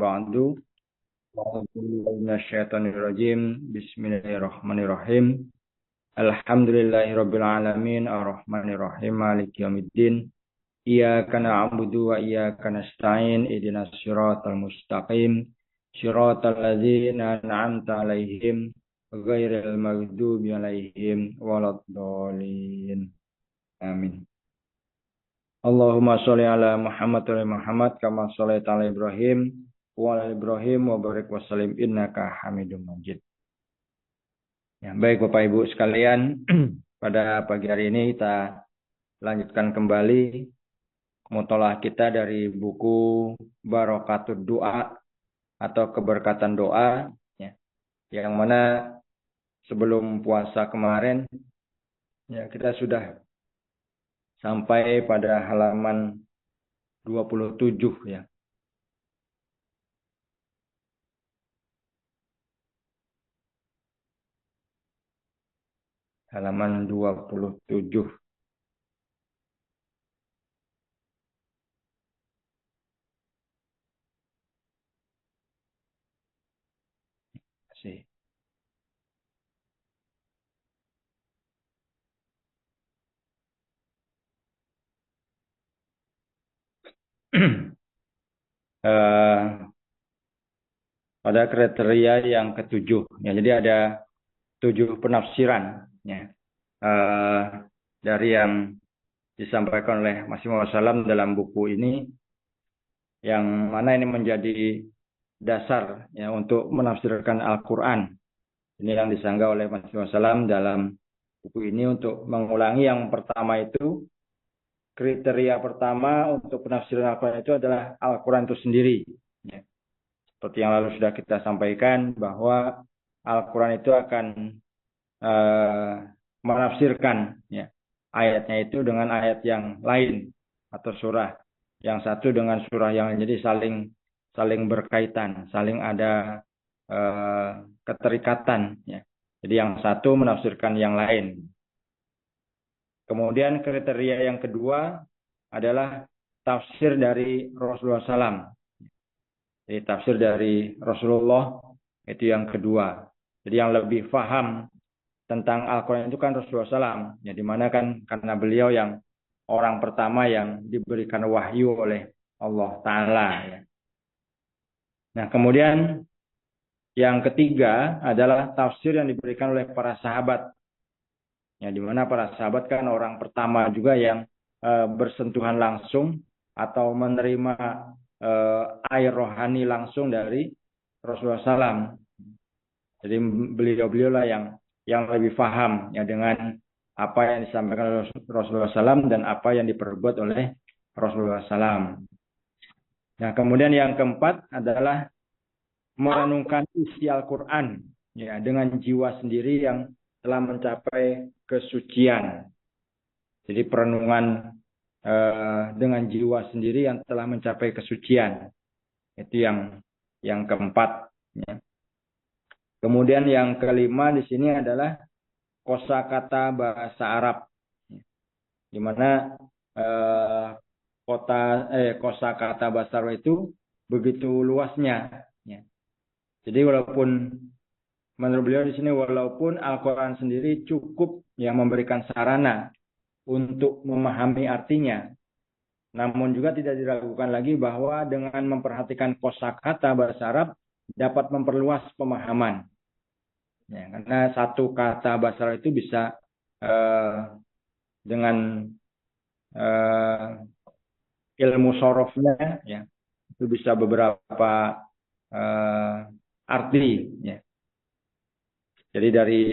ba'du. Minasyaitonirrajim. Bismillahirrahmanirrahim. Alhamdulillahirabbil alamin arrahmanirrahim maliki yaumiddin. Iyyaka na'budu wa iyyaka nasta'in ihdinas siratal mustaqim. Siratal ladzina an'amta 'alaihim ghairil maghdubi 'alaihim waladdallin. Amin. Allahumma sholli ala Muhammad wa Muhammad kama shallaita ala Ibrahim wa ala Ibrahim wa barik wa sallim innaka Hamidum Majid. Ya, baik Bapak Ibu sekalian, pada pagi hari ini kita lanjutkan kembali mutolaah kita dari buku Barokatud Doa atau keberkatan doa, ya, yang mana sebelum puasa kemarin ya kita sudah sampai pada halaman 27 ya. Halaman 27. Masih. Pada kriteria yang ketujuh ya, jadi ada 7 penafsiran ya, dari yang disampaikan oleh Masih Wasallam dalam buku ini, yang mana ini menjadi dasar ya untuk menafsirkan Al-Quran. Ini yang disanggah oleh Masih Wasallam dalam buku ini untuk mengulangi. Yang pertama itu, kriteria pertama untuk penafsiran Al-Quran itu adalah Al-Quran itu sendiri ya. Seperti yang lalu sudah kita sampaikan bahwa Al-Quran itu akan menafsirkan ya, ayatnya itu dengan ayat yang lain atau surah yang satu dengan surah yang lain, jadi saling berkaitan, saling ada keterikatan ya. Jadi yang satu menafsirkan yang lain. Kemudian kriteria yang kedua adalah tafsir dari Rasulullah SAW. Jadi tafsir dari Rasulullah itu yang kedua. Jadi yang lebih paham tentang Al-Quran itu kan Rasulullah SAW. Ya, dimana kan karena beliau yang orang pertama yang diberikan wahyu oleh Allah Ta'ala. Ya. Nah kemudian yang ketiga adalah tafsir yang diberikan oleh para sahabat. Ya, dimana para sahabat kan orang pertama juga yang bersentuhan langsung atau menerima air rohani langsung dari Rasulullah SAW. Jadi beliau-beliau lah yang lebih paham ya dengan apa yang disampaikan oleh Rasulullah SAW dan apa yang diperbuat oleh Rasulullah SAW. Nah kemudian yang keempat adalah merenungkan isi Al-Quran ya dengan jiwa sendiri yang telah mencapai kesucian. Jadi perenungan dengan jiwa sendiri yang telah mencapai kesucian. Itu yang keempat ya. Kemudian yang kelima di sini adalah kosakata bahasa Arab, di mana kosakata bahasa Arab itu begitu luasnya. Ya. Jadi walaupun menurut beliau di sini, walaupun Al-Quran sendiri cukup yang memberikan sarana untuk memahami artinya, namun juga tidak diragukan lagi bahwa dengan memperhatikan kosakata bahasa Arab dapat memperluas pemahaman. Ya, karena satu kata bahasa Arab itu bisa dengan ilmu sorofnya ya, itu bisa beberapa arti ya. Jadi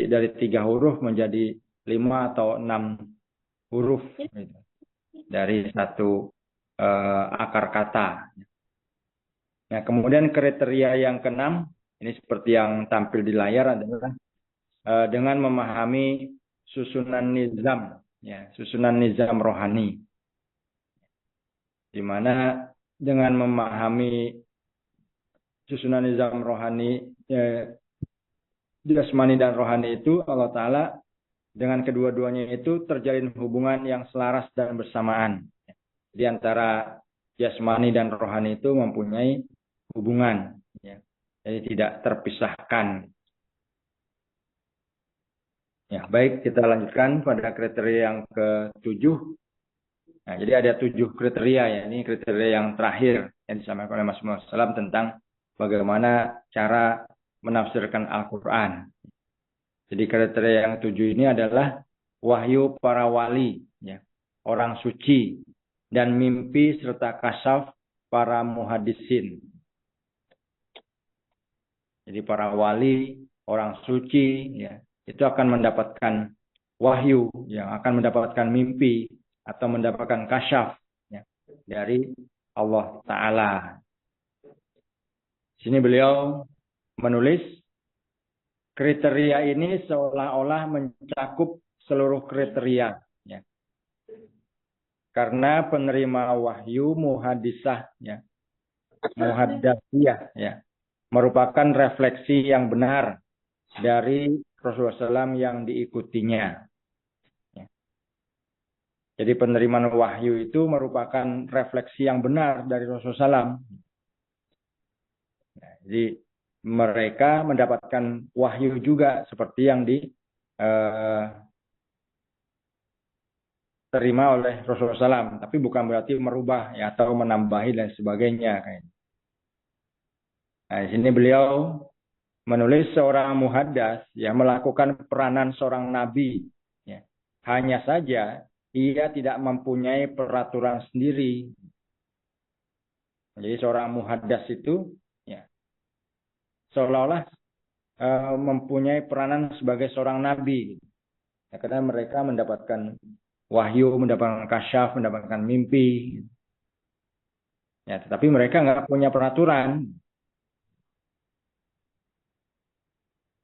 dari 3 huruf menjadi 5 atau 6 huruf gitu, dari satu akar kata. Nah, kemudian kriteria yang keenam, ini seperti yang tampil di layar, adalah dengan memahami susunan nizam, ya, susunan nizam rohani. Di mana dengan memahami susunan nizam rohani, jasmani dan rohani itu, Allah Ta'ala dengan kedua-duanya itu terjalin hubungan yang selaras dan bersamaan. Di antara jasmani dan rohani itu mempunyai hubungan, ya. Jadi tidak terpisahkan. Ya, baik, kita lanjutkan pada kriteria yang ke-7. Nah, jadi ada 7 kriteria ya. Ini kriteria yang terakhir yang disampaikan oleh Mas Muhammad SAW tentang bagaimana cara menafsirkan Al-Quran. Jadi kriteria yang 7 ini adalah wahyu para wali, ya, orang suci, dan mimpi serta kasyaf para muhadisin. Jadi para wali, orang suci, ya, itu akan mendapatkan wahyu, yang akan mendapatkan mimpi atau mendapatkan kasyaf, ya, dari Allah Ta'ala. Sini beliau menulis kriteria ini seolah-olah mencakup seluruh kriteria, ya. Karena penerima wahyu muhadisah, ya, muhaddasiyah, ya, merupakan refleksi yang benar dari Rasulullah SAW yang diikutinya. Ya. Jadi penerimaan wahyu itu merupakan refleksi yang benar dari Rasulullah SAW. Jadi mereka mendapatkan wahyu juga seperti yang diterima oleh Rasulullah SAW, tapi bukan berarti merubah, ya, atau menambahi dan sebagainya. Nah, di sini beliau menulis seorang muhaddas, ya, melakukan peranan seorang nabi, ya. Hanya saja ia tidak mempunyai peraturan sendiri. Jadi seorang muhaddas itu, ya, seolah-olah mempunyai peranan sebagai seorang nabi, ya, karena mereka mendapatkan wahyu, mendapatkan kasyaf, mendapatkan mimpi, ya, tetapi mereka nggak punya peraturan.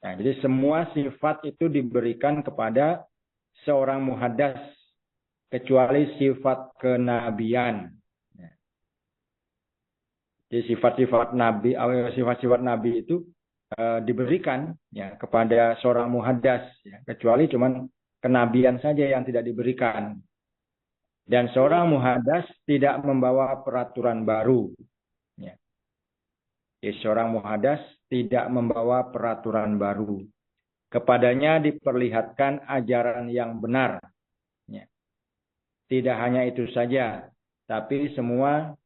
Nah, jadi semua sifat itu diberikan kepada seorang muhaddas kecuali sifat kenabian. Jadi sifat-sifat nabi itu diberikan, ya, kepada seorang muhaddas, ya, kecuali cuman kenabian saja yang tidak diberikan. Dan seorang muhaddas tidak membawa peraturan baru. Ya. Jadi seorang muhaddas tidak membawa peraturan baru. Kepadanya diperlihatkan ajaran yang benar. Ya. Tidak hanya itu saja, tapi semua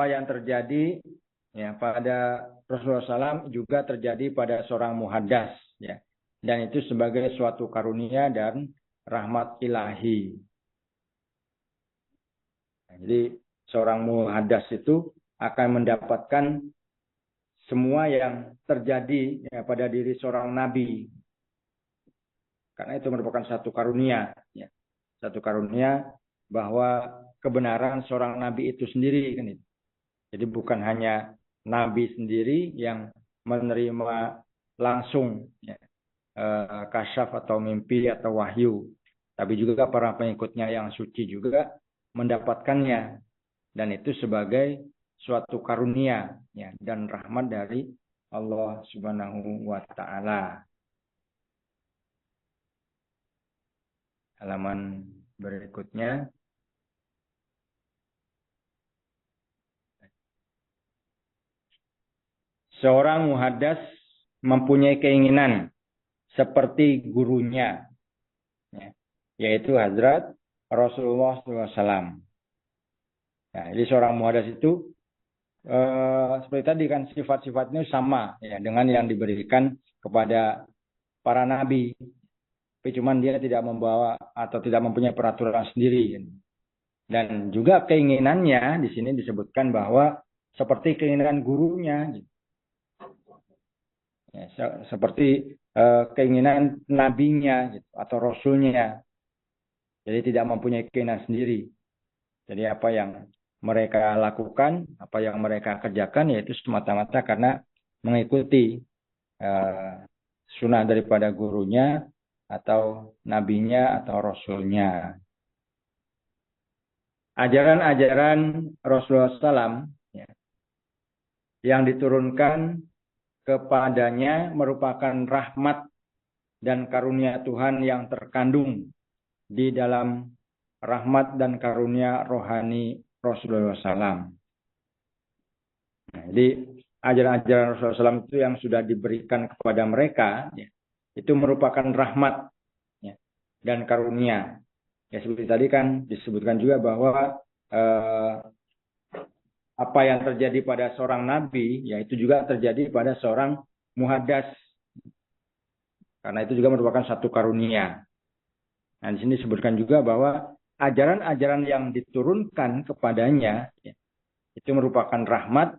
yang terjadi, ya, pada Rasulullah SAW juga terjadi pada seorang muhaddas, ya. Dan itu sebagai suatu karunia dan rahmat ilahi. Nah, jadi seorang muhaddas itu akan mendapatkan semua yang terjadi, ya, pada diri seorang nabi. Karena itu merupakan satu karunia, ya. Satu karunia bahwa kebenaran seorang nabi itu sendiri, kan itu. Jadi bukan hanya nabi sendiri yang menerima langsung, ya, kasyaf atau mimpi atau wahyu, tapi juga para pengikutnya yang suci juga mendapatkannya, dan itu sebagai suatu karunia, ya, dan rahmat dari Allah Subhanahu wa Ta'ala. Halaman berikutnya. Seorang muhaddas mempunyai keinginan seperti gurunya, ya, yaitu Hazrat Rasulullah SAW. Nah, jadi seorang muhaddas itu seperti tadi kan sifat-sifatnya sama, ya, dengan yang diberikan kepada para nabi. Tapi cuman dia tidak membawa atau tidak mempunyai peraturan sendiri. Dan juga keinginannya di sini disebutkan bahwa seperti keinginan gurunya, ya, seperti keinginan nabinya, gitu, atau rasulnya. Jadi tidak mempunyai keinginan sendiri. Jadi apa yang mereka lakukan, apa yang mereka kerjakan, yaitu semata-mata karena mengikuti sunnah daripada gurunya atau nabinya atau rasulnya. Ajaran-ajaran Rasulullah SAW, ya, yang diturunkan kepadanya merupakan rahmat dan karunia Tuhan yang terkandung di dalam rahmat dan karunia rohani Rasulullah SAW. Nah, jadi ajaran-ajaran Rasulullah SAW itu yang sudah diberikan kepada mereka, ya, itu merupakan rahmat, ya, dan karunia. Ya, seperti tadi kan disebutkan juga bahwa apa yang terjadi pada seorang nabi, ya itu juga terjadi pada seorang muhaddas. Karena itu juga merupakan satu karunia. Nah, di sini disebutkan juga bahwa ajaran-ajaran yang diturunkan kepadanya, ya, itu merupakan rahmat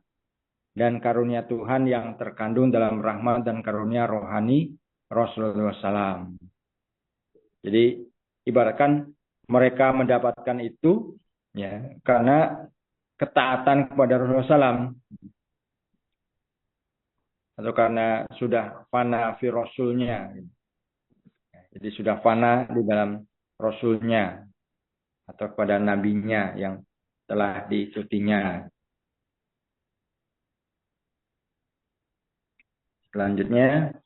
dan karunia Tuhan yang terkandung dalam rahmat dan karunia rohani Rasulullah SAW. Jadi ibaratkan mereka mendapatkan itu, ya, karena ketaatan kepada Rasulullah SAW, atau karena sudah fana fi rasulnya, jadi sudah fana di dalam rasulnya atau kepada nabinya yang telah diikutinya. Selanjutnya,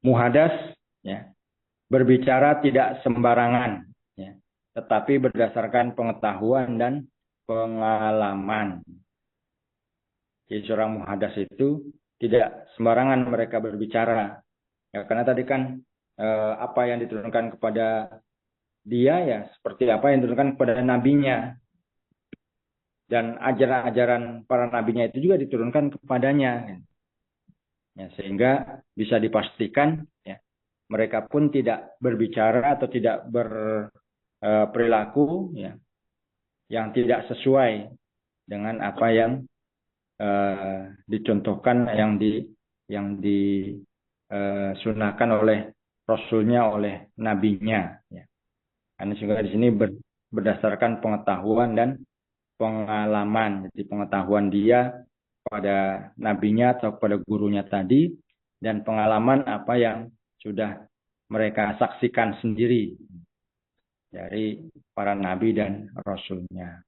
muhadas, ya, berbicara tidak sembarangan, ya, tetapi berdasarkan pengetahuan dan pengalaman. Jadi seorang muhadas itu tidak sembarangan mereka berbicara, ya, karena tadi kan apa yang diturunkan kepada dia, ya seperti apa yang diturunkan kepada nabinya, dan ajaran-ajaran para nabinya itu juga diturunkan kepadanya, ya, sehingga bisa dipastikan, ya, mereka pun tidak berbicara atau tidak berperilaku, ya, yang tidak sesuai dengan apa yang dicontohkan, yang disunahkan oleh Rasulnya, oleh nabinya, ya. Karena juga di sini berdasarkan pengetahuan dan pengalaman. Jadi pengetahuan dia pada nabinya atau pada gurunya tadi, dan pengalaman apa yang sudah mereka saksikan sendiri dari para nabi dan rasulnya.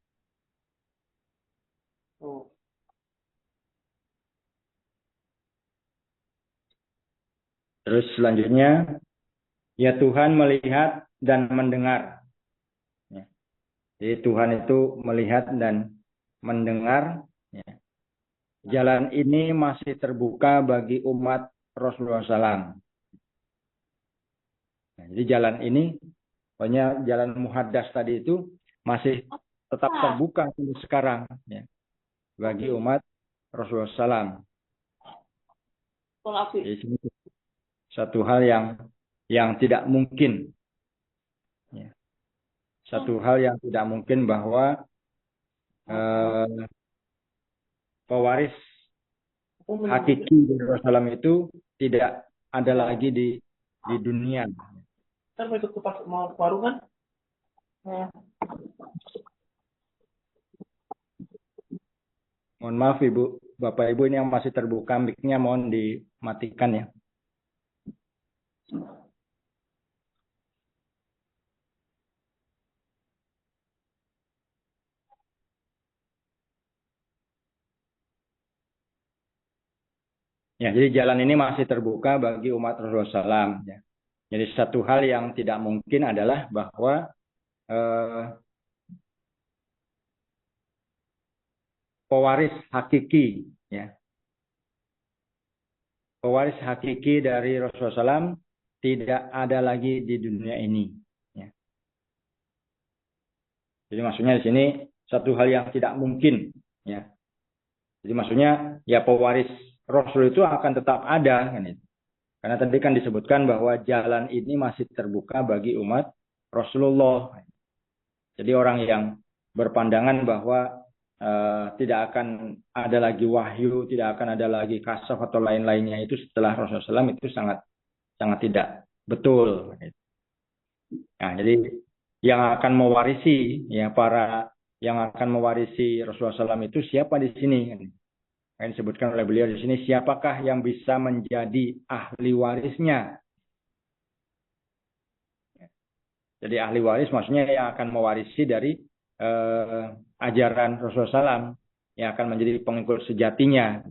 Terus selanjutnya, ya Tuhan melihat dan mendengar. Ya. Jadi Tuhan itu melihat dan mendengar. Ya. Jalan ini masih terbuka bagi umat Rasulullah SAW. Nah, jadi jalan ini, pokoknya jalan muhaddas tadi itu masih tetap terbuka sampai sekarang, ya, bagi umat Rasulullah SAW. Jadi satu hal yang tidak mungkin, ya. Satu hal yang tidak mungkin bahwa pewaris hakiki dari Rasulullah SAW itu tidak ada lagi di dunia. Ntar mau ikut ke mau ke warung kan? Mohon maaf Ibu, Bapak Ibu ini yang masih terbuka mic-nya mohon dimatikan, ya. Ya, jadi jalan ini masih terbuka bagi umat Rasulullah SAW. Ya. Jadi satu hal yang tidak mungkin adalah bahwa pewaris hakiki, ya, pewaris hakiki dari Rasulullah SAW tidak ada lagi di dunia ini. Ya. Jadi maksudnya di sini satu hal yang tidak mungkin. Ya. Jadi maksudnya ya pewaris Rasul itu akan tetap ada, kan itu. Karena tadi kan disebutkan bahwa jalan ini masih terbuka bagi umat Rasulullah. Jadi orang yang berpandangan bahwa tidak akan ada lagi wahyu, tidak akan ada lagi kasaf atau lain-lainnya itu setelah Rasulullah SAW itu sangat sangat tidak betul. Nah, jadi yang akan mewarisi, ya, para yang akan mewarisi Rasulullah SAW itu siapa di sini? Yang disebutkan oleh beliau di sini, siapakah yang bisa menjadi ahli warisnya? Jadi ahli waris maksudnya yang akan mewarisi dari ajaran Rasulullah SAW. yang akan menjadi pengikut sejatinya.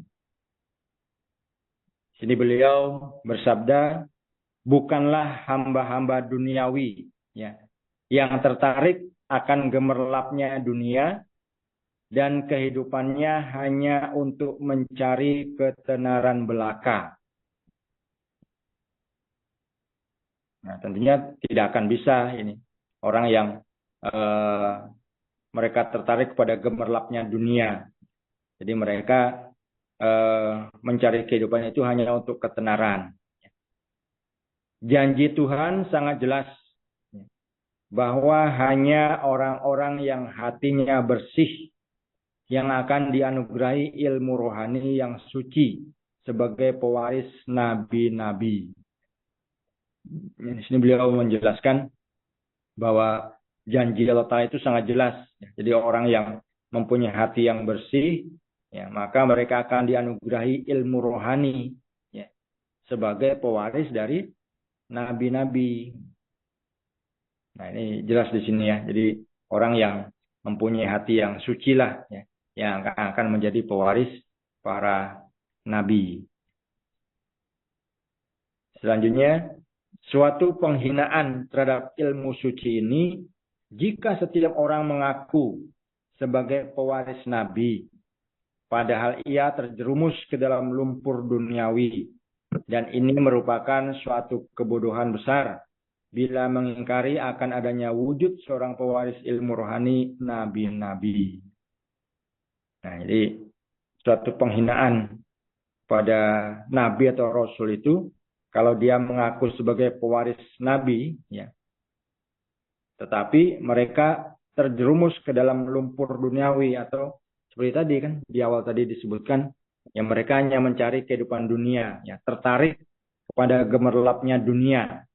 Sini beliau bersabda, bukanlah hamba-hamba duniawi ya, yang tertarik akan gemerlapnya dunia dan kehidupannya hanya untuk mencari ketenaran belaka. Nah, tentunya tidak akan bisa ini orang yang mereka tertarik kepada gemerlapnya dunia. Jadi mereka mencari kehidupan itu hanya untuk ketenaran. Janji Tuhan sangat jelas bahwa hanya orang-orang yang hatinya bersih yang akan dianugerahi ilmu rohani yang suci sebagai pewaris nabi-nabi. Di sini beliau menjelaskan bahwa janji Allah Ta'ala itu sangat jelas. Jadi orang yang mempunyai hati yang bersih, ya, maka mereka akan dianugerahi ilmu rohani ya, sebagai pewaris dari nabi-nabi. Nah, ini jelas di sini ya. Jadi orang yang mempunyai hati yang suci lah ya, yang akan menjadi pewaris para nabi. Selanjutnya, suatu penghinaan terhadap ilmu suci ini jika setiap orang mengaku sebagai pewaris nabi, padahal ia terjerumus ke dalam lumpur duniawi, dan ini merupakan suatu kebodohan besar bila mengingkari akan adanya wujud seorang pewaris ilmu rohani nabi-nabi. Nah, jadi suatu penghinaan pada nabi atau rasul itu kalau dia mengaku sebagai pewaris nabi, ya, tetapi mereka terjerumus ke dalam lumpur duniawi atau seperti tadi kan di awal tadi disebutkan, yang mereka hanya mencari kehidupan dunia, ya, tertarik kepada gemerlapnya dunia,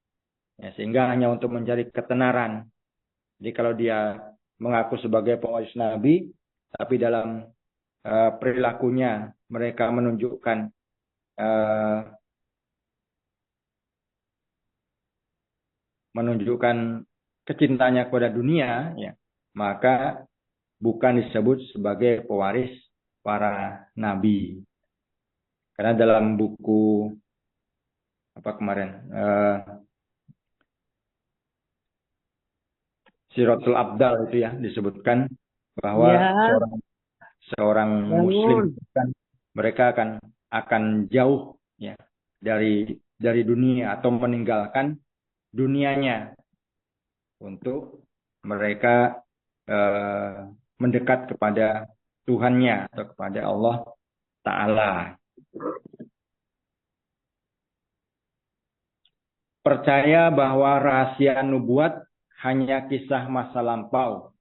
ya, sehingga hanya untuk mencari ketenaran. Jadi kalau dia mengaku sebagai pewaris nabi, tapi dalam perilakunya mereka menunjukkan kecintanya kepada dunia, ya, maka bukan disebut sebagai pewaris para nabi. Karena dalam buku apa kemarin Siratul Abdal itu ya disebutkan bahwa seorang muslim kan mereka akan jauh ya dari dunia atau meninggalkan dunianya untuk mereka mendekat kepada Tuhannya atau kepada Allah Ta'ala. Percaya bahwa rahasia nubuat hanya kisah masa lampau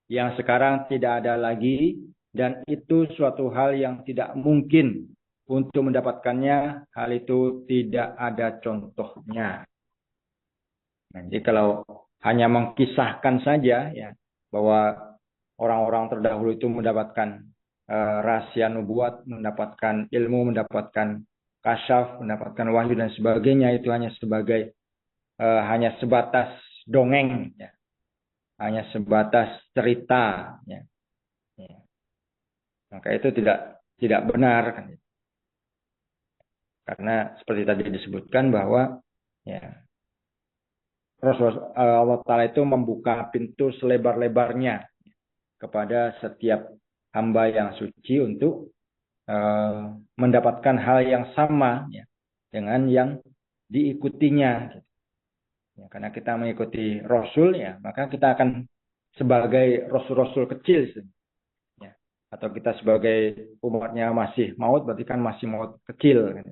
yang sekarang tidak ada lagi, dan itu suatu hal yang tidak mungkin untuk mendapatkannya. Hal itu tidak ada contohnya. Nah, jadi kalau hanya mengkisahkan saja ya bahwa orang-orang terdahulu itu mendapatkan rahasia nubuat, mendapatkan ilmu, mendapatkan kasyaf, mendapatkan wahyu dan sebagainya, itu hanya sebagai hanya sebatas dongeng ya. Hanya sebatas cerita ya. Ya. Maka itu tidak benar kan. Karena seperti tadi disebutkan bahwa ya Rasulullah Allah Ta'ala itu membuka pintu selebar-lebarnya kepada setiap hamba yang suci untuk mendapatkan hal yang sama ya, dengan yang diikutinya. Ya, karena kita mengikuti Rasul ya, maka kita akan sebagai Rasul-Rasul kecil ya. Atau kita sebagai umatnya masih maut, berarti kan masih maut kecil.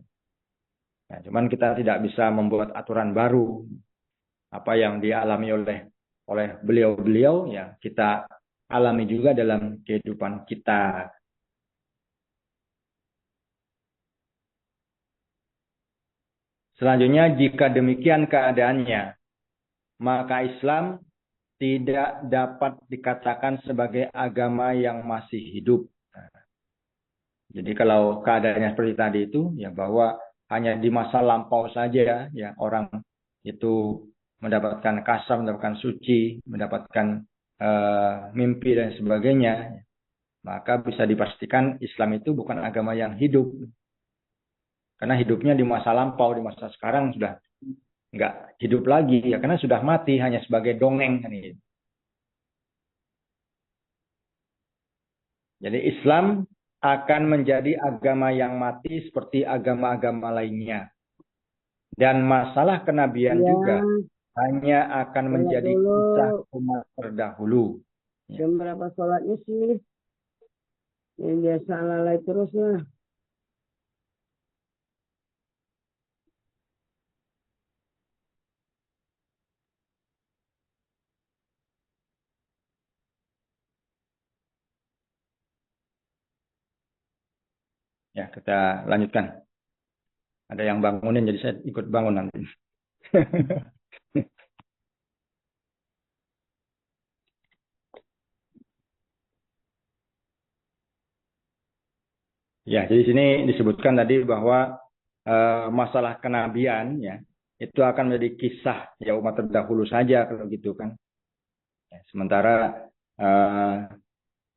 Nah, cuman kita tidak bisa membuat aturan baru. Apa yang dialami oleh beliau-beliau ya kita alami juga dalam kehidupan kita. Selanjutnya, jika demikian keadaannya, maka Islam tidak dapat dikatakan sebagai agama yang masih hidup. Jadi kalau keadaannya seperti tadi itu ya bahwa hanya di masa lampau saja ya orang itu mendapatkan kasam, mendapatkan suci, mendapatkan mimpi dan sebagainya. maka bisa dipastikan Islam itu bukan agama yang hidup. Karena hidupnya di masa lampau, di masa sekarang sudah nggak hidup lagi, ya karena sudah mati hanya sebagai dongeng. Jadi Islam akan menjadi agama yang mati seperti agama-agama lainnya. Dan masalah kenabian juga hanya akan menjadi kisah umat terdahulu. Jam berapa sholatnya sih? Yang biasa lalai terus lah. Ya, kita lanjutkan. Ada yang bangunin, jadi saya ikut bangun nanti. Ya, jadi sini disebutkan tadi bahwa masalah kenabian ya itu akan menjadi kisah ya umat terdahulu saja kalau gitu kan. Ya, sementara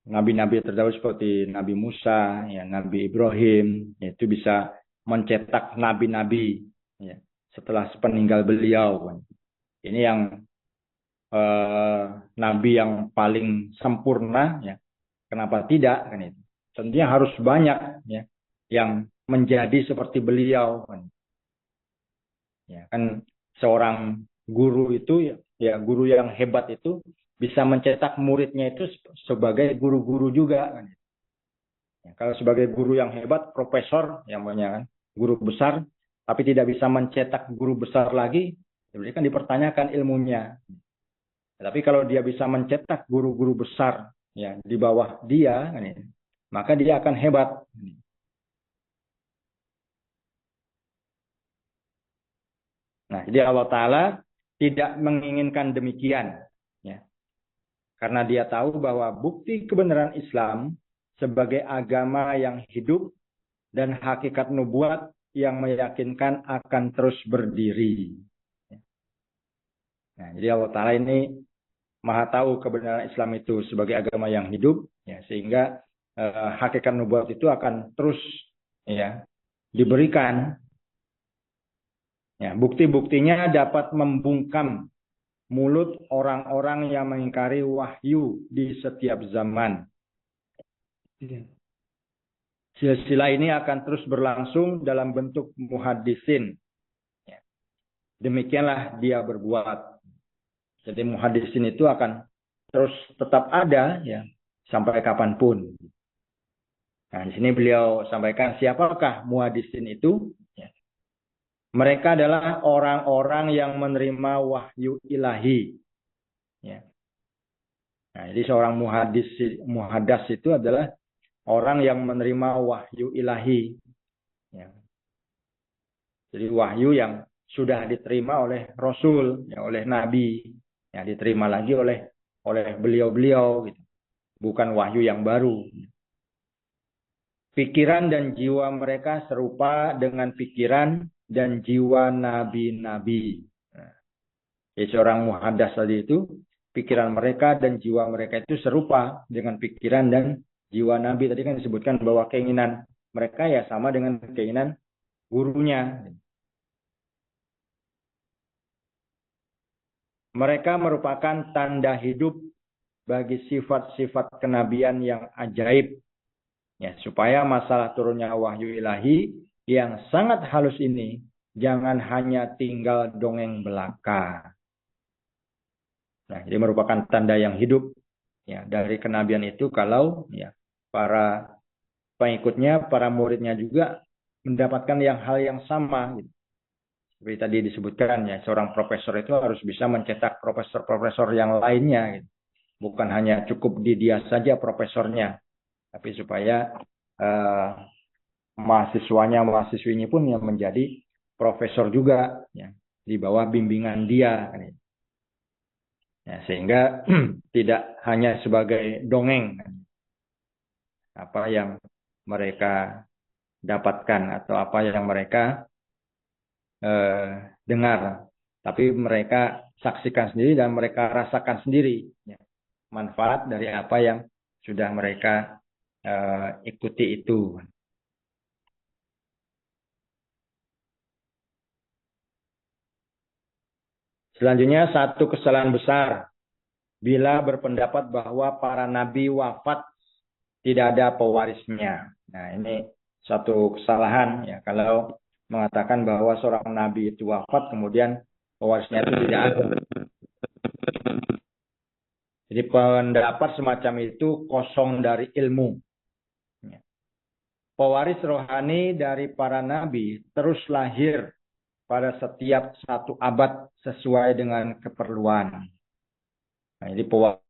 nabi-nabi terdahulu seperti Nabi Musa, ya Nabi Ibrahim, ya, itu bisa mencetak nabi-nabi ya, setelah sepeninggal beliau. Kan. Ini yang nabi yang paling sempurna ya. Kenapa tidak kan itu? Tentunya harus banyak ya yang menjadi seperti beliau kan. Ya kan seorang guru itu ya guru yang hebat itu bisa mencetak muridnya itu sebagai guru-guru juga kan. Ya, kalau sebagai guru yang hebat, profesor yang banyak kan, guru besar, tapi tidak bisa mencetak guru besar lagi, jadi kan dipertanyakan ilmunya. Tapi kalau dia bisa mencetak guru-guru besar ya di bawah dia kan, ya, maka dia akan hebat. Nah, jadi Allah Ta'ala tidak menginginkan demikian. Ya. Karena dia tahu bahwa bukti kebenaran Islam sebagai agama yang hidup dan hakikat nubuat yang meyakinkan akan terus berdiri. Nah, jadi Allah Ta'ala ini maha tahu kebenaran Islam itu sebagai agama yang hidup, ya, sehingga hakikat nubuat itu akan terus ya diberikan. Ya, bukti-buktinya dapat membungkam mulut orang-orang yang mengingkari wahyu di setiap zaman. Silsilah ini akan terus berlangsung dalam bentuk muhaddisin. Ya. Demikianlah dia berbuat. Jadi muhaddisin itu akan terus tetap ada ya sampai kapanpun. Nah, di sini beliau sampaikan siapakah muhaddisin itu? Ya. Mereka adalah orang-orang yang menerima wahyu ilahi. Ya. Nah, jadi seorang muhaddas itu adalah orang yang menerima wahyu ilahi. Ya. Jadi wahyu yang sudah diterima oleh Rasul, ya, oleh Nabi, ya, diterima lagi oleh beliau-beliau, gitu. Bukan wahyu yang baru. Pikiran dan jiwa mereka serupa dengan pikiran dan jiwa nabi-nabi. Nah, jadi seorang muhaddas tadi itu, pikiran mereka dan jiwa mereka itu serupa dengan pikiran dan jiwa nabi. Tadi kan disebutkan bahwa keinginan mereka ya sama dengan keinginan gurunya. Mereka merupakan tanda hidup bagi sifat-sifat kenabian yang ajaib. Ya, supaya masalah turunnya wahyu ilahi yang sangat halus ini jangan hanya tinggal dongeng belaka. Nah, jadi merupakan tanda yang hidup ya dari kenabian itu kalau ya para pengikutnya, para muridnya juga mendapatkan hal yang sama. Gitu. Seperti tadi disebutkan ya, seorang profesor itu harus bisa mencetak profesor-profesor yang lainnya. Gitu. Bukan hanya cukup di dia saja profesornya, tapi supaya mahasiswinya pun yang menjadi profesor juga ya, di bawah bimbingan dia. Ya, sehingga tidak hanya sebagai dongeng apa yang mereka dapatkan atau apa yang mereka dengar, tapi mereka saksikan sendiri dan mereka rasakan sendiri ya, manfaat dari apa yang sudah mereka ikuti itu. Selanjutnya, satu kesalahan besar bila berpendapat bahwa para nabi wafat tidak ada pewarisnya. Nah, ini satu kesalahan ya kalau mengatakan bahwa seorang nabi itu wafat kemudian pewarisnya itu tidak ada. Jadi pendapat semacam itu kosong dari ilmu. Pewaris rohani dari para nabi terus lahir pada setiap satu abad sesuai dengan keperluan. Nah, jadi pewaris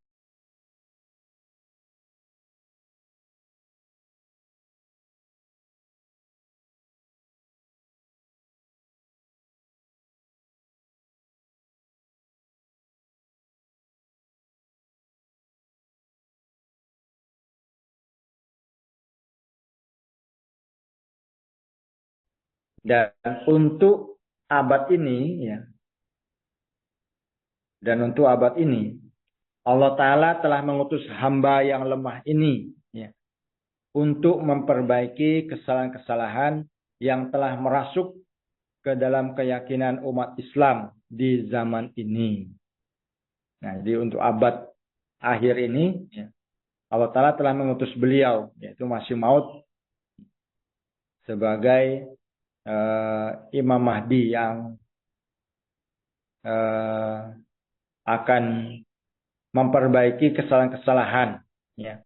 dan untuk abad ini ya. Dan untuk abad ini Allah Ta'ala telah mengutus hamba yang lemah ini ya, untuk memperbaiki kesalahan-kesalahan yang telah merasuk ke dalam keyakinan umat Islam di zaman ini. Nah, jadi untuk abad akhir ini ya, Allah Ta'ala telah mengutus beliau, yaitu Masih Maud, sebagai Imam Mahdi yang akan memperbaiki kesalahan-kesalahan ya,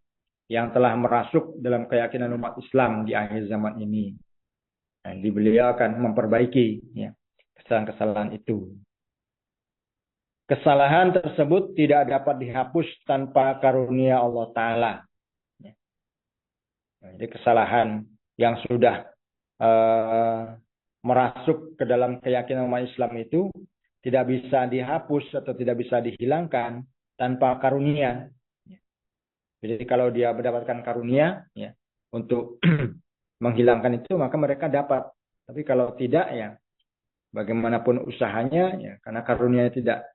yang telah merasuk dalam keyakinan umat Islam di akhir zaman ini. Nah, beliau akan memperbaiki ya, kesalahan-kesalahan itu. Kesalahan tersebut tidak dapat dihapus tanpa karunia Allah Ta'ala. Ya. Nah, jadi kesalahan yang sudah merasuk ke dalam keyakinan umat Islam itu tidak bisa dihapus atau tidak bisa dihilangkan tanpa karunia. Jadi kalau dia mendapatkan karunia ya, untuk menghilangkan itu, maka mereka dapat. Tapi kalau tidak ya, bagaimanapun usahanya ya, karena karunia tidak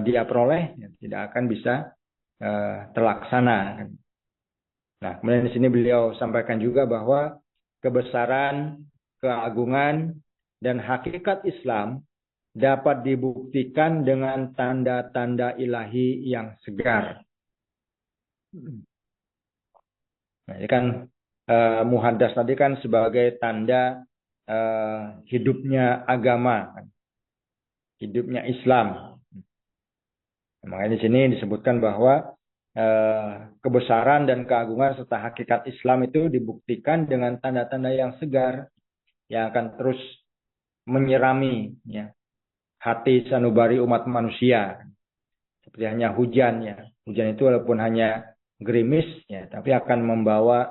dia peroleh, ya, tidak akan bisa terlaksana. Nah, kemudian di sini beliau sampaikan juga bahwa kebesaran, keagungan, dan hakikat Islam dapat dibuktikan dengan tanda-tanda ilahi yang segar. Nah, ini kan muhaddas tadi kan sebagai tanda hidupnya agama, hidupnya Islam. Makanya di sini disebutkan bahwa kebesaran dan keagungan serta hakikat Islam itu dibuktikan dengan tanda-tanda yang segar yang akan terus menyirami ya, hati sanubari umat manusia. Seperti hanya hujan ya. Hujan itu walaupun hanya gerimis ya, tapi akan membawa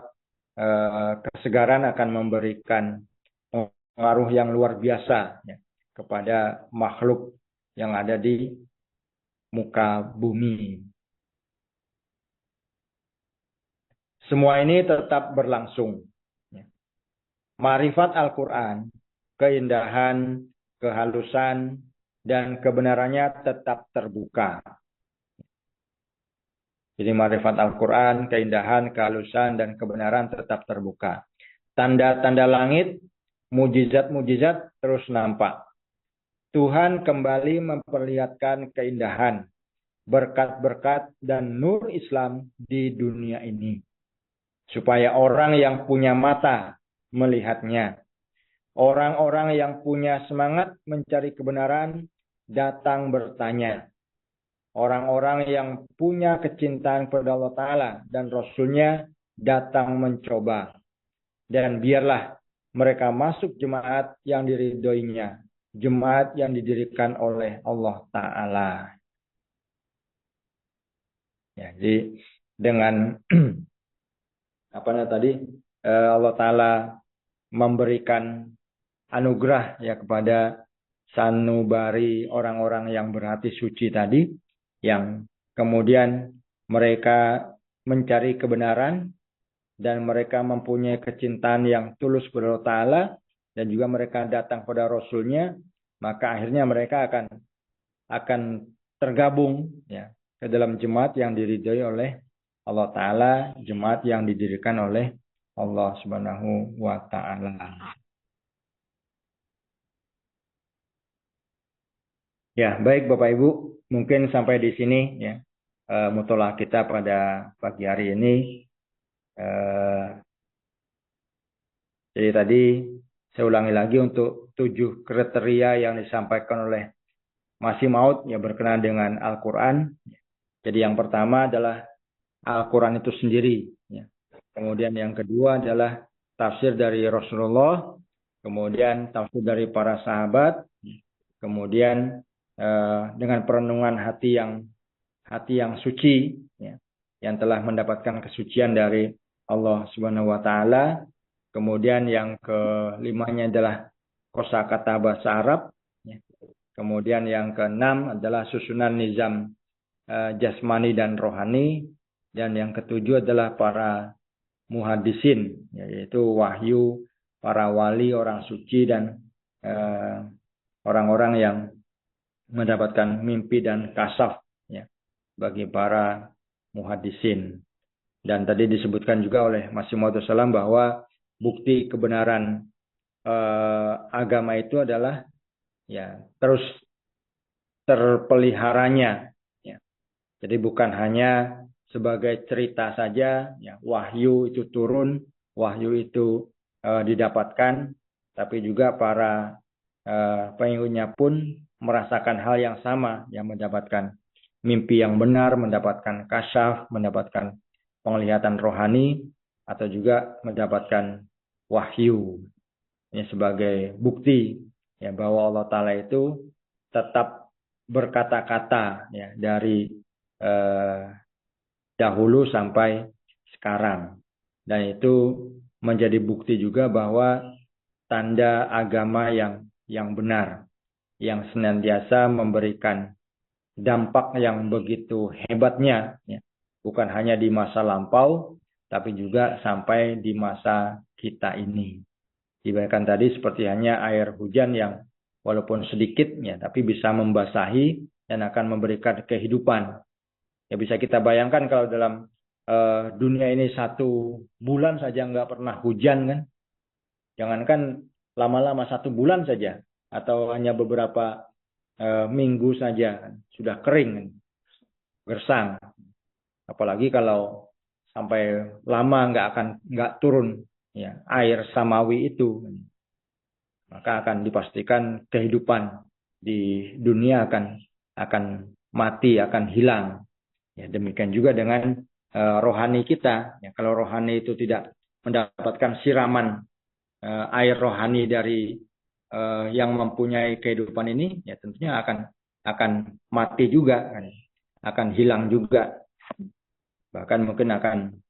kesegaran, akan memberikan pengaruh yang luar biasa ya, kepada makhluk yang ada di muka bumi. Semua ini tetap berlangsung. Ma'rifat Al-Quran, keindahan, kehalusan, dan kebenarannya tetap terbuka. Jadi ma'rifat Al-Quran, keindahan, kehalusan, dan kebenaran tetap terbuka. Tanda-tanda langit, mujizat-mujizat terus nampak. Tuhan kembali memperlihatkan keindahan, berkat-berkat, dan nur Islam di dunia ini. Supaya orang yang punya mata melihatnya. Orang-orang yang punya semangat mencari kebenaran datang bertanya. Orang-orang yang punya kecintaan kepada Allah Ta'ala dan Rasulnya datang mencoba. Dan biarlah mereka masuk jemaat yang diridhoinya. Jemaat yang didirikan oleh Allah Ta'ala. Ya, jadi dengan Allah Ta'ala memberikan anugerah ya kepada sanubari orang-orang yang berhati suci tadi, yang kemudian mereka mencari kebenaran dan mereka mempunyai kecintaan yang tulus kepada Allah Ta'ala dan juga mereka datang pada Rasulnya, maka akhirnya mereka akan tergabung ya ke dalam jemaat yang diridhoi oleh Allah Ta'ala, jemaat yang didirikan oleh Allah Subhanahu wa Ta'ala. Ya, baik Bapak Ibu, mungkin sampai di sini ya mutolak kita pada pagi hari ini. Jadi tadi saya ulangi lagi untuk 7 kriteria yang disampaikan oleh Masih Maud yang berkenaan dengan Al-Quran. Jadi yang pertama adalah Al-Quran itu sendiri. Ya. Kemudian yang kedua adalah tafsir dari Rasulullah. Kemudian tafsir dari para sahabat. Kemudian dengan perenungan hati yang suci, ya, yang telah mendapatkan kesucian dari Allah Subhanahu wa Ta'ala. Kemudian yang kelimanya adalah kosakata bahasa Arab. Ya. Kemudian yang keenam adalah susunan nizam jasmani dan rohani. Dan yang ketujuh adalah para muhadisin, yaitu wahyu, para wali, orang suci, dan orang-orang yang mendapatkan mimpi dan kasaf ya, bagi para muhadisin. Dan tadi disebutkan juga oleh Masih Maud Salam bahwa bukti kebenaran agama itu adalah ya terus terpeliharanya. Ya. Jadi bukan hanya sebagai cerita saja, ya, wahyu itu turun, wahyu itu didapatkan, tapi juga para pengikutnya pun merasakan hal yang sama, yang mendapatkan mimpi yang benar, mendapatkan kasyaf, mendapatkan penglihatan rohani, atau juga mendapatkan wahyu. Ini sebagai bukti ya bahwa Allah Ta'ala itu tetap berkata-kata ya dari dahulu sampai sekarang. Dan itu menjadi bukti juga bahwa tanda agama yang benar, yang senantiasa memberikan dampak yang begitu hebatnya, ya. Bukan hanya di masa lampau, tapi juga sampai di masa kita ini. Dibayangkan tadi seperti hanya air hujan yang walaupun sedikit, ya, tapi bisa membasahi dan akan memberikan kehidupan. Ya bisa kita bayangkan kalau dalam dunia ini 1 bulan saja nggak pernah hujan kan. Jangankan lama-lama 1 bulan saja. Atau hanya beberapa minggu saja sudah kering, gersang. Apalagi kalau sampai lama nggak turun ya air samawi itu, maka akan dipastikan kehidupan di dunia akan mati, akan hilang. Ya, demikian juga dengan rohani kita. Ya, kalau rohani itu tidak mendapatkan siraman air rohani dari yang mempunyai kehidupan ini, ya tentunya akan mati juga, akan hilang juga. Bahkan mungkin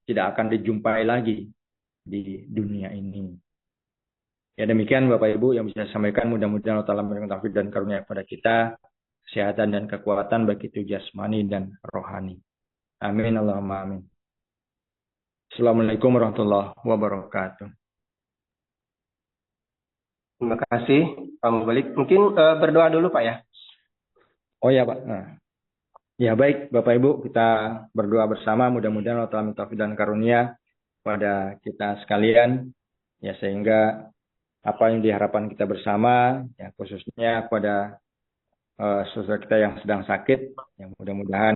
tidak akan dijumpai lagi di dunia ini. Ya demikian Bapak Ibu yang bisa saya sampaikan. Mudah-mudahan Allah Ta'ala memberikan taufik dan karunia kepada kita, kesehatan dan kekuatan baik itu jasmani dan rohani. Amin Allahumma amin. Assalamualaikum warahmatullahi wabarakatuh. Terima kasih Pak Mubalik. Mungkin berdoa dulu Pak ya. Oh ya Pak. Nah. Ya baik Bapak Ibu, kita berdoa bersama. Mudah-mudahan Allah Ta'ala taufik dan karunia pada kita sekalian, ya sehingga apa yang diharapkan kita bersama, ya khususnya kepada saudara kita yang sedang sakit, yang mudah-mudahan